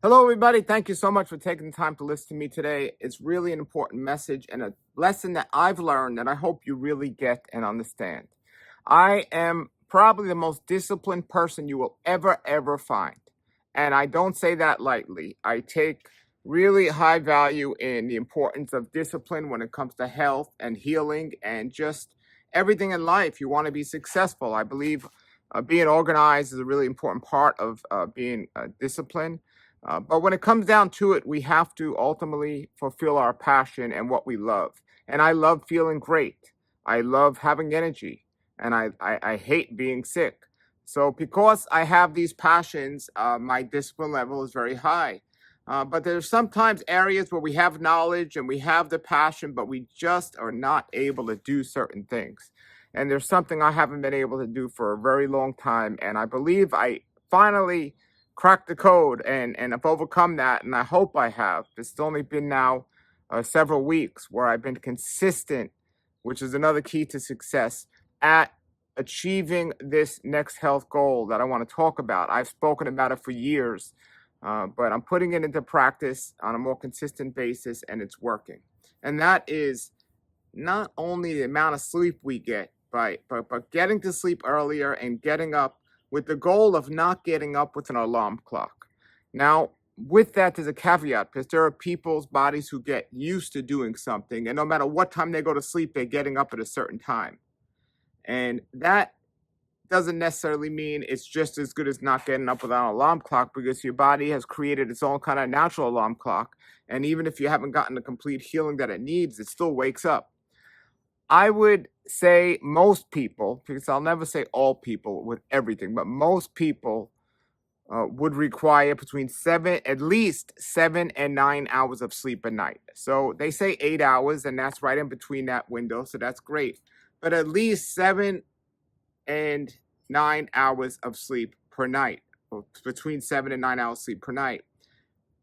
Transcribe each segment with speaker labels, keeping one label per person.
Speaker 1: Hello, everybody. Thank you so much for taking the time to listen to me today. It's really an important message and a lesson that I've learned that I hope you really get and understand. I am probably the most disciplined person you will ever find. And I don't say that lightly. I take really high value in the importance of discipline when it comes to health and healing and just everything in life. You want to be successful. I believe being organized is a really important part of being disciplined. But when it comes down to it, we have to ultimately fulfill our passion and what we love. And I love feeling great. I love having energy. And I hate being sick. So because I have these passions, my discipline level is very high. But there's sometimes areas where we have knowledge and we have the passion, but we just are not able to do certain things. And there's something I haven't been able to do for a very long time. And I believe I finally cracked the code and I've overcome that. And I hope I have. It's only been now several weeks where I've been consistent, which is another key to success at achieving this next health goal that I want to talk about. I've spoken about it for years, but I'm putting it into practice on a more consistent basis, and it's working. And that is not only the amount of sleep we get, but getting to sleep earlier and getting up with the goal of not getting up with an alarm clock. Now, with that, there's a caveat because there are people's bodies who get used to doing something, and no matter what time they go to sleep, they're getting up at a certain time. And that doesn't necessarily mean it's just as good as not getting up without an alarm clock, because your body has created its own kind of natural alarm clock. And even if you haven't gotten the complete healing that it needs, it still wakes up. I would say most people, because I'll never say all people with everything, but most people would require at least 7 and 9 hours of sleep a night. So they say 8 hours, and that's right in between that window. So that's great. But at least 7 and 9 hours of sleep per night, or between 7 and 9 hours sleep per night.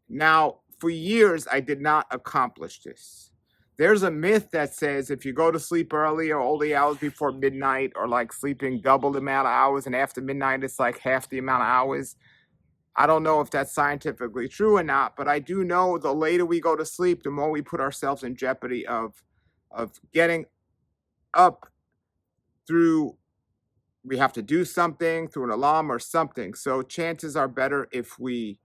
Speaker 1: Now, for years, I did not accomplish this. There's a myth that says if you go to sleep early or all the hours before midnight, or like sleeping double the amount of hours, and after midnight, it's like half the amount of hours. I don't know if that's scientifically true or not, but I do know the later we go to sleep, the more we put ourselves in jeopardy of getting up through, we have to do something through an alarm or something. So chances are better if we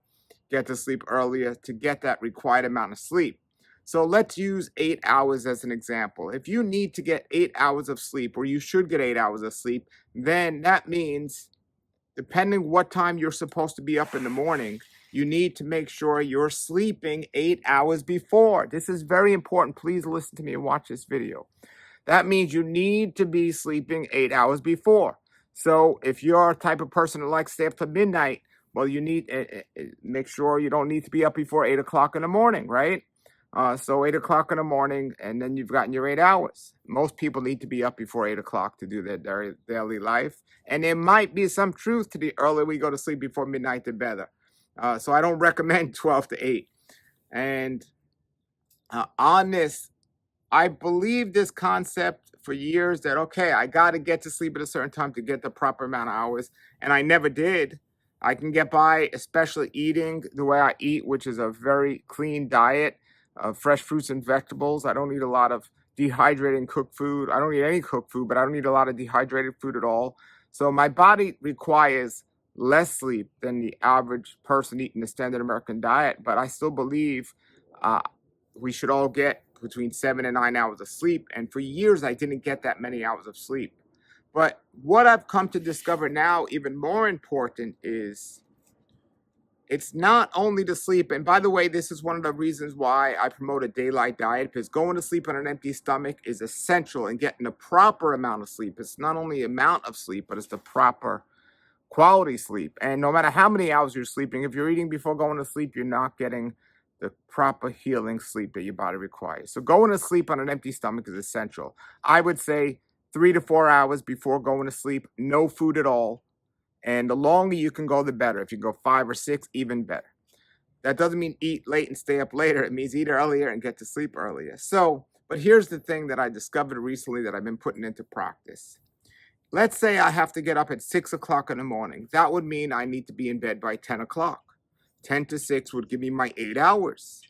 Speaker 1: get to sleep earlier to get that required amount of sleep. So let's use 8 hours as an example. If you need to get 8 hours of sleep, or you should get 8 hours of sleep, then that means, depending what time you're supposed to be up in the morning, you need to make sure you're sleeping 8 hours before. This is very important. Please listen to me and watch this video. That means you need to be sleeping 8 hours before. So if you're a type of person that likes to stay up to midnight, well, you need to make sure you don't need to be up before 8 o'clock in the morning, right? So 8 o'clock in the morning, and then you've gotten your 8 hours. Most people need to be up before 8 o'clock to do their daily life. And there might be some truth to the earlier we go to sleep before midnight, the better. So I don't recommend 12 to 8. And on this, I believe this concept for years that, okay, I got to get to sleep at a certain time to get the proper amount of hours. And I never did. I can get by, especially eating the way I eat, which is a very clean diet of fresh fruits and vegetables. I don't eat a lot of dehydrated and cooked food. I don't eat any cooked food, but I don't eat a lot of dehydrated food at all. So my body requires less sleep than the average person eating the standard American diet. But I still believe we should all get between 7 and 9 hours of sleep. And for years, I didn't get that many hours of sleep. But what I've come to discover now, even more important, is it's not only the sleep. And by the way, this is one of the reasons why I promote a daylight diet, because going to sleep on an empty stomach is essential in getting the proper amount of sleep. It's not only amount of sleep, but it's the proper quality sleep. And no matter how many hours you're sleeping, if you're eating before going to sleep, you're not getting the proper healing sleep that your body requires. So going to sleep on an empty stomach is essential. I would say 3 to 4 hours before going to sleep, no food at all. And the longer you can go, the better. If you go 5 or 6, even better. That doesn't mean eat late and stay up later. It means eat earlier and get to sleep earlier. So, but here's the thing that I discovered recently that I've been putting into practice. Let's say I have to get up at 6 o'clock in the morning. That would mean I need to be in bed by 10 o'clock. 10 to 6 would give me my 8 hours.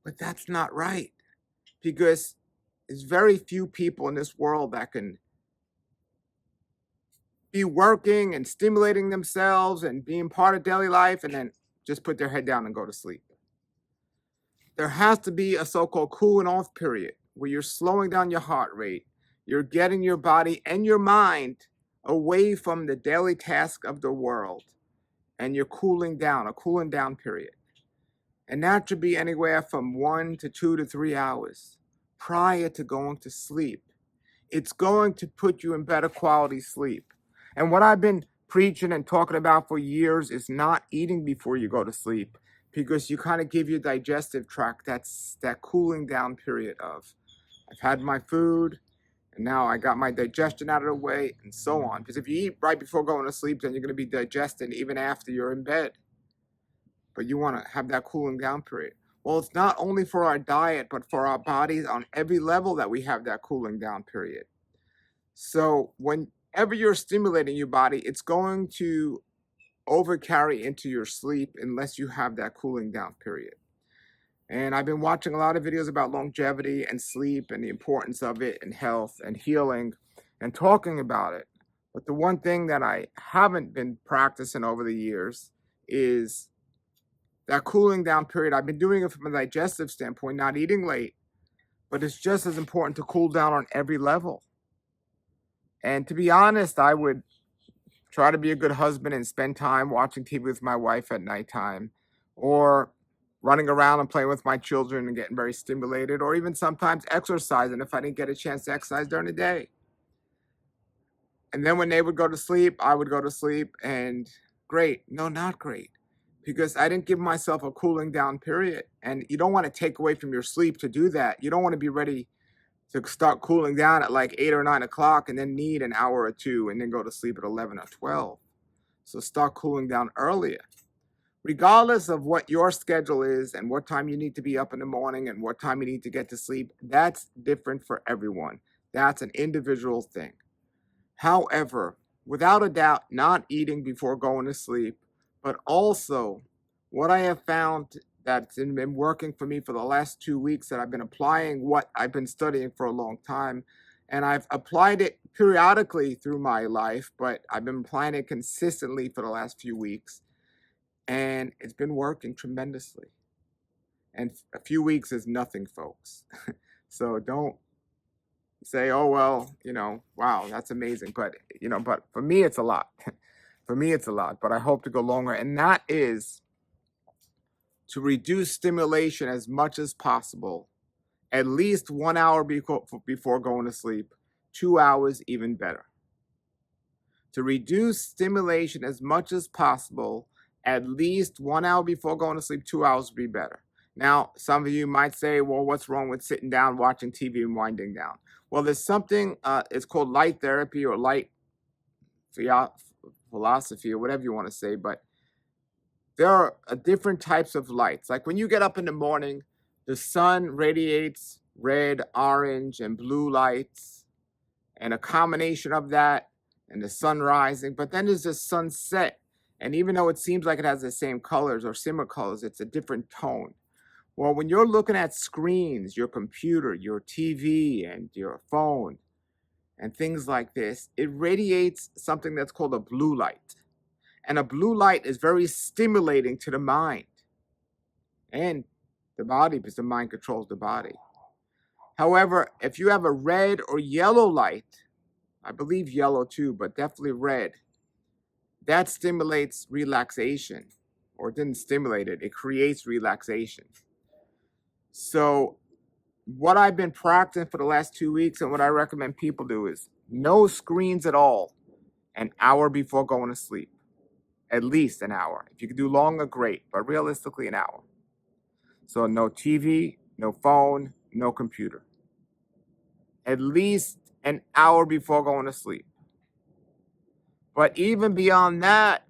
Speaker 1: But that's not right, because there's very few people in this world that can be working and stimulating themselves and being part of daily life and then just put their head down and go to sleep. There has to be a so-called cooling off period where you're slowing down your heart rate. You're getting your body and your mind away from the daily task of the world, and you're cooling down, a cooling down period. And that should be anywhere from 1 to 2 to 3 hours prior to going to sleep. It's going to put you in better quality sleep. And what I've been preaching and talking about for years is not eating before you go to sleep, because you kind of give your digestive tract that cooling down period of, I've had my food and now I got my digestion out of the way, and so on. Because if you eat right before going to sleep, then you're going to be digesting even after you're in bed. But you want to have that cooling down period. Well, it's not only for our diet, but for our bodies on every level that we have that cooling down period. So whenever you're stimulating your body, it's going to overcarry into your sleep unless you have that cooling down period. And I've been watching a lot of videos about longevity and sleep and the importance of it and health and healing and talking about it. But the one thing that I haven't been practicing over the years is that cooling down period. I've been doing it from a digestive standpoint, not eating late, but it's just as important to cool down on every level. And to be honest, I would try to be a good husband and spend time watching TV with my wife at nighttime, or running around and playing with my children and getting very stimulated, or even sometimes exercising if I didn't get a chance to exercise during the day. And then when they would go to sleep, I would go to sleep, and great. No, not great, because I didn't give myself a cooling down period. And you don't want to take away from your sleep to do that. You don't want to be ready to start cooling down at like 8 or 9 o'clock and then need an hour or two and then go to sleep at 11 or 12. So start cooling down earlier. Regardless of what your schedule is and what time you need to be up in the morning and what time you need to get to sleep, that's different for everyone. That's an individual thing. However, without a doubt, not eating before going to sleep, but also what I have found that's been working for me for the last 2 weeks, that I've been applying what I've been studying for a long time. And I've applied it periodically through my life, but I've been applying it consistently for the last few weeks. And it's been working tremendously. And a few weeks is nothing, folks. So don't say, oh, well, wow, that's amazing. But for me, it's a lot. For me, it's a lot, but I hope to go longer. And that is to reduce stimulation as much as possible, at least 1 hour before going to sleep, 2 hours, even better. To reduce stimulation as much as possible, at least 1 hour before going to sleep, 2 hours would be better. Now, some of you might say, well, what's wrong with sitting down, watching TV, and winding down? Well, there's something, it's called light therapy or light philosophy or whatever you want to say, but there are different types of lights. Like when you get up in the morning, the sun radiates red, orange, and blue lights, and a combination of that and the sun rising. But then there's the sunset. And even though it seems like it has the same colors or similar colors, it's a different tone. Well, when you're looking at screens, your computer, your TV, and your phone, and things like this, it radiates something that's called a blue light. And a blue light is very stimulating to the mind and the body, because the mind controls the body. However, if you have a red or yellow light, I believe yellow too, but definitely red, that stimulates relaxation, or didn't stimulate it, it creates relaxation. So what I've been practicing for the last 2 weeks, and what I recommend people do, is no screens at all an hour before going to sleep. At least an hour. If you can do longer, great, but realistically an hour. So no TV, no phone, no computer. At least an hour before going to sleep. But even beyond that,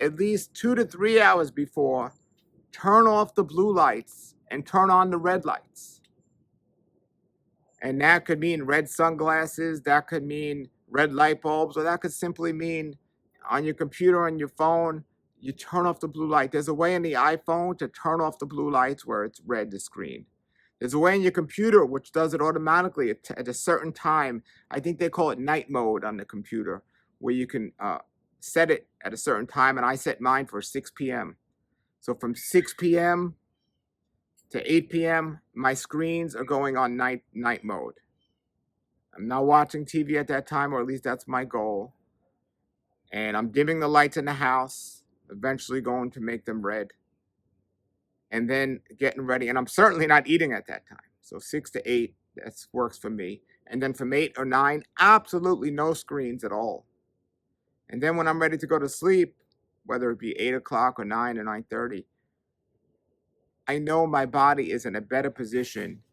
Speaker 1: at least 2 to 3 hours before, turn off the blue lights and turn on the red lights. And that could mean red sunglasses, that could mean red light bulbs, or that could simply mean on your computer, on your phone, you turn off the blue light. There's a way in the iPhone to turn off the blue lights where it's red, the screen. There's a way in your computer which does it automatically at a certain time. I think they call it night mode on the computer, where you can set it at a certain time, and I set mine for 6 p.m. So from 6 p.m. to 8 p.m., my screens are going on night mode. I'm not watching TV at that time, or at least that's my goal. And I'm dimming the lights in the house, eventually going to make them red, and then getting ready. And I'm certainly not eating at that time. So 6 to 8, that works for me. And then from 8 or 9, absolutely no screens at all. And then when I'm ready to go to sleep, whether it be 8 o'clock or 9 or 9:30, I know my body is in a better position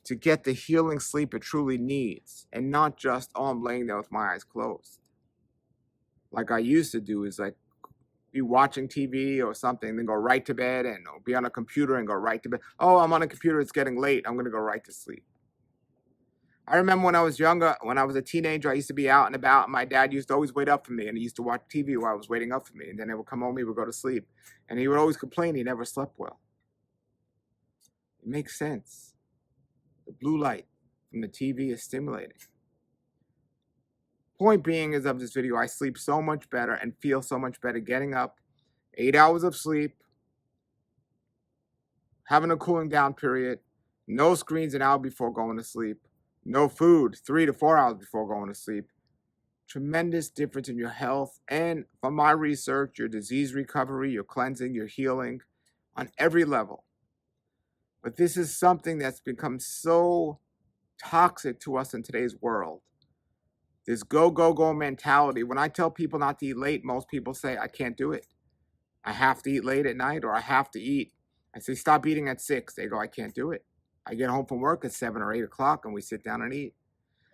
Speaker 1: to get the healing sleep it truly needs, and not just, oh, I'm laying there with my eyes closed. Like I used to do, is like be watching TV or something, then go right to bed, and or be on a computer and go right to bed. Oh, I'm on a computer, it's getting late, I'm going to go right to sleep. I remember when I was younger, when I was a teenager, I used to be out and about, and my dad used to always wait up for me, and he used to watch TV while I was waiting up for me, and then they would come home, we would go to sleep, and he would always complain he never slept well. It makes sense. The blue light from the TV is stimulating. Point being is of this video, I sleep so much better and feel so much better getting up, 8 hours of sleep, having a cooling down period, no screens an hour before going to sleep, no food 3 to 4 hours before going to sleep. Tremendous difference in your health, and from my research, your disease recovery, your cleansing, your healing on every level. But this is something that's become so toxic to us in today's world. This go, go, go mentality. When I tell people not to eat late, most people say, I can't do it. I have to eat late at night, or I have to eat. I say, stop eating at 6. They go, I can't do it. I get home from work at 7 or 8 o'clock and we sit down and eat.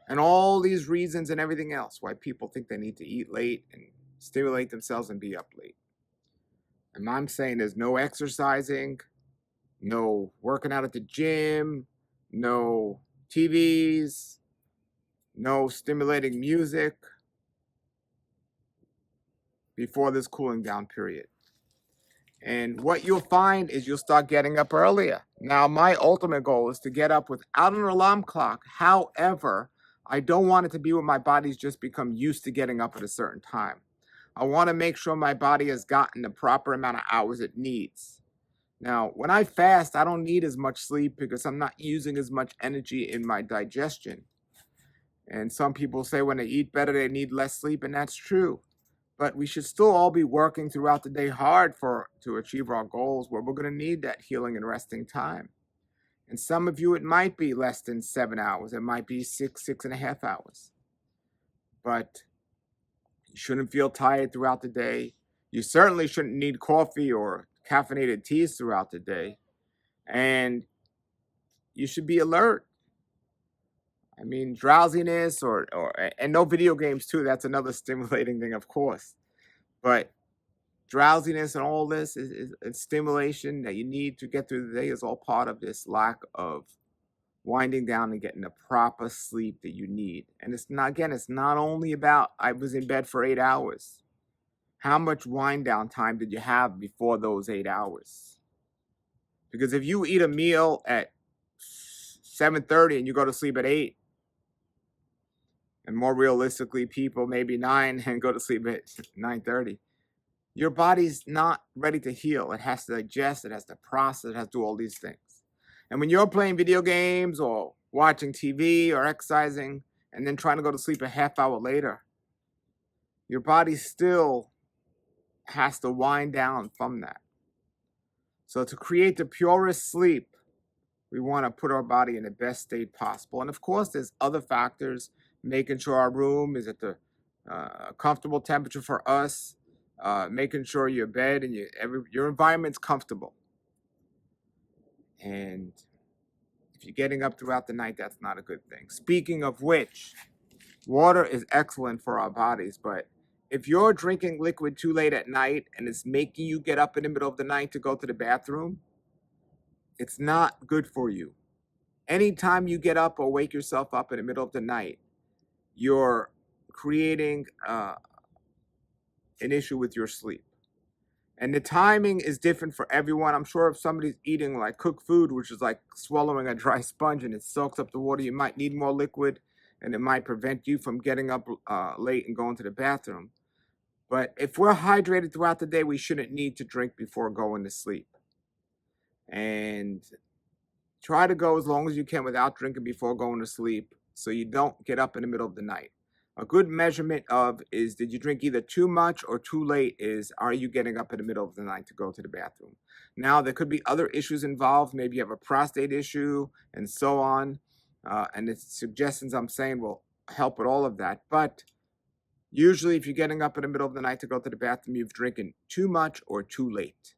Speaker 1: And all these reasons and everything else why people think they need to eat late and stimulate themselves and be up late. And I'm saying there's no exercising, no working out at the gym, no TVs, no stimulating music before this cooling down period. And what you'll find is you'll start getting up earlier. Now, my ultimate goal is to get up without an alarm clock. However, I don't want it to be where my body's just become used to getting up at a certain time. I want to make sure my body has gotten the proper amount of hours it needs. Now, when I fast, I don't need as much sleep because I'm not using as much energy in my digestion. And some people say when they eat better, they need less sleep, and that's true. But we should still all be working throughout the day hard to achieve our goals, where we're going to need that healing and resting time. And some of you, it might be less than 7 hours. It might be 6.5 hours. But you shouldn't feel tired throughout the day. You certainly shouldn't need coffee or caffeinated teas throughout the day. And you should be alert. I mean, drowsiness and no video games too. That's another stimulating thing, of course. But drowsiness and all this is stimulation that you need to get through the day is all part of this lack of winding down and getting the proper sleep that you need. And it's not only about I was in bed for 8 hours. How much wind down time did you have before those 8 hours? Because if you eat a meal at 7:30 and you go to sleep at 8, and more realistically, people maybe 9 and go to sleep at 9:30, your body's not ready to heal. It has to digest, it has to process, it has to do all these things. And when you're playing video games or watching TV or exercising and then trying to go to sleep a half hour later, your body still has to wind down from that. So to create the purest sleep, we want to put our body in the best state possible. And of course, there's other factors, making sure our room is at the comfortable temperature for us, making sure your bed and your environment's comfortable. And if you're getting up throughout the night, that's not a good thing. Speaking of which, water is excellent for our bodies, but if you're drinking liquid too late at night and it's making you get up in the middle of the night to go to the bathroom, it's not good for you. Anytime you get up or wake yourself up in the middle of the night, you're creating an issue with your sleep. And the timing is different for everyone. I'm sure if somebody's eating like cooked food, which is like swallowing a dry sponge and it soaks up the water, you might need more liquid and it might prevent you from getting up late and going to the bathroom. But if we're hydrated throughout the day, we shouldn't need to drink before going to sleep. And try to go as long as you can without drinking before going to sleep so you don't get up in the middle of the night. A good measurement of is did you drink either too much or too late is are you getting up in the middle of the night to go to the bathroom? Now, there could be other issues involved. Maybe you have a prostate issue and so on. And the suggestions I'm saying will help with all of that. But usually, if you're getting up in the middle of the night to go to the bathroom, you've drinking too much or too late.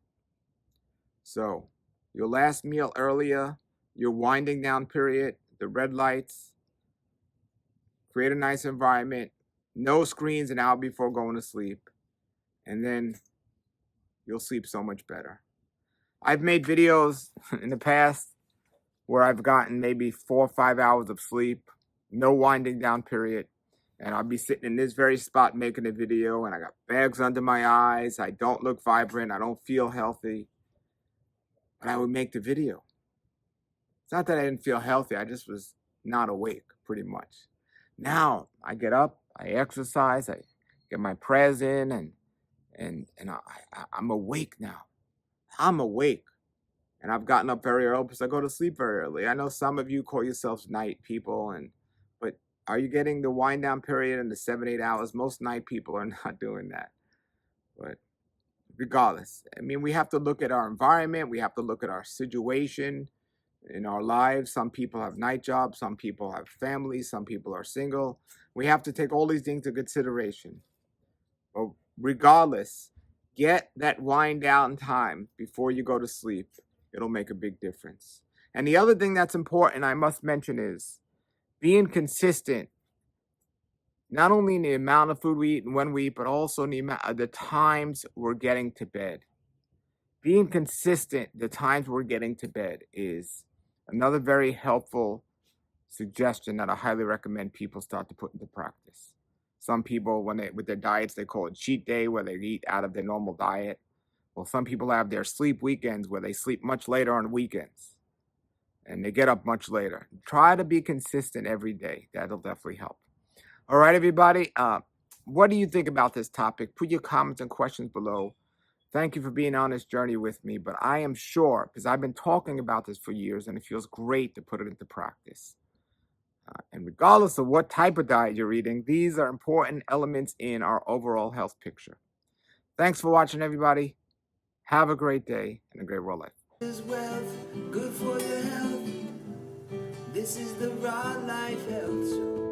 Speaker 1: So, your last meal earlier, your winding down period, the red lights, create a nice environment, no screens an hour before going to sleep, and then you'll sleep so much better. I've made videos in the past where I've gotten maybe 4 or 5 hours of sleep, no winding down period, and I'll be sitting in this very spot making a video, and I got bags under my eyes, I don't look vibrant, I don't feel healthy, but I would make the video. It's not that I didn't feel healthy, I just was not awake, pretty much. Now, I get up, I exercise, I get my prayers in, and I'm awake now. I'm awake. And I've gotten up very early because I go to sleep very early. I know some of you call yourselves night people, but are you getting the wind down period in the 7-8 hours? Most night people are not doing that. But regardless, I mean, we have to look at our environment. We have to look at our situation in our lives. Some people have night jobs. Some people have families. Some people are single. We have to take all these things into consideration. But regardless, get that wind down time before you go to sleep. It'll make a big difference. And the other thing that's important I must mention is being consistent, not only in the amount of food we eat and when we eat, but also in the times we're getting to bed. Being consistent, the times we're getting to bed is another very helpful suggestion that I highly recommend people start to put into practice. Some people, with their diets, they call it cheat day, where they eat out of their normal diet. Well, some people have their sleep weekends where they sleep much later on weekends and they get up much later. Try to be consistent every day. That'll definitely help. All right, everybody. What do you think about this topic? Put your comments and questions below. Thank you for being on this journey with me. But I am sure, because I've been talking about this for years, and it feels great to put it into practice. And regardless of what type of diet you're eating, these are important elements in our overall health picture. Thanks for watching, everybody. Have a great day and a great world life.
Speaker 2: Is wealth good for your health? This is the Raw Life Health Show.